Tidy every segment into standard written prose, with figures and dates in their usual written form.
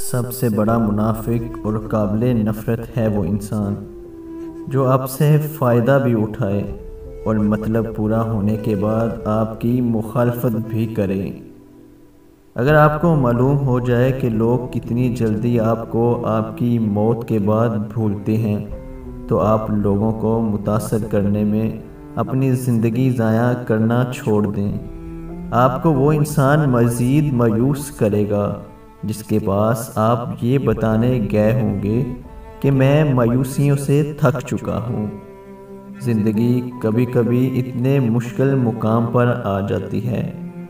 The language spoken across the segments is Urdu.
سب سے بڑا منافق اور قابل نفرت ہے وہ انسان جو آپ سے فائدہ بھی اٹھائے اور مطلب پورا ہونے کے بعد آپ کی مخالفت بھی کرے۔ اگر آپ کو معلوم ہو جائے کہ لوگ کتنی جلدی آپ کو آپ کی موت کے بعد بھولتے ہیں تو آپ لوگوں کو متاثر کرنے میں اپنی زندگی ضائع کرنا چھوڑ دیں۔ آپ کو وہ انسان مزید مایوس کرے گا جس کے پاس آپ یہ بتانے گئے ہوں گے کہ میں مایوسیوں سے تھک چکا ہوں۔ زندگی کبھی کبھی اتنے مشکل مقام پر آ جاتی ہے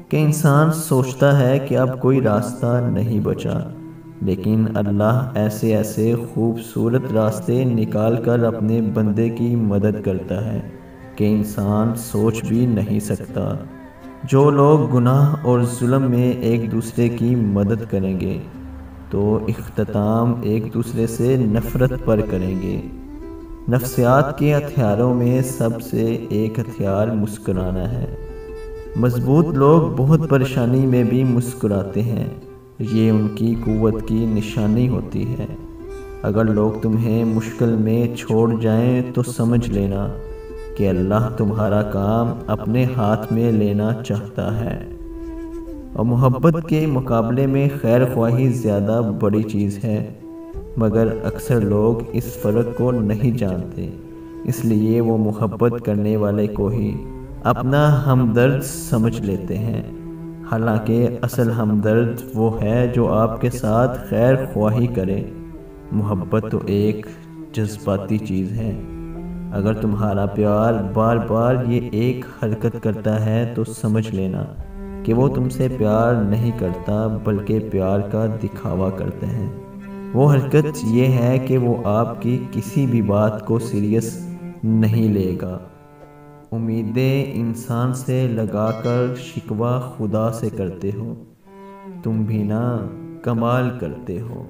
کہ انسان سوچتا ہے کہ اب کوئی راستہ نہیں بچا، لیکن اللہ ایسے خوبصورت راستے نکال کر اپنے بندے کی مدد کرتا ہے کہ انسان سوچ بھی نہیں سکتا۔ جو لوگ گناہ اور ظلم میں ایک دوسرے کی مدد کریں گے تو اختتام ایک دوسرے سے نفرت پر کریں گے۔ نفسیات کے ہتھیاروں میں سب سے ایک ہتھیار مسکرانا ہے۔ مضبوط لوگ بہت پریشانی میں بھی مسکراتے ہیں، یہ ان کی قوت کی نشانی ہوتی ہے۔ اگر لوگ تمہیں مشکل میں چھوڑ جائیں تو سمجھ لینا کہ اللہ تمہارا کام اپنے ہاتھ میں لینا چاہتا ہے، اور محبت کے مقابلے میں خیر خواہی زیادہ بڑی چیز ہے، مگر اکثر لوگ اس فرق کو نہیں جانتے، اس لیے وہ محبت کرنے والے کو ہی اپنا ہمدرد سمجھ لیتے ہیں، حالانکہ اصل ہمدرد وہ ہے جو آپ کے ساتھ خیر خواہی کرے۔ محبت تو ایک جذباتی چیز ہے۔ اگر تمہارا پیار بار بار یہ ایک حرکت کرتا ہے تو سمجھ لینا کہ وہ تم سے پیار نہیں کرتا بلکہ پیار کا دکھاوا کرتے ہیں۔ وہ حرکت یہ ہے کہ وہ آپ کی کسی بھی بات کو سیریس نہیں لے گا۔ امیدیں انسان سے لگا کر شکوہ خدا سے کرتے ہو، تم بھی نا کمال کرتے ہو۔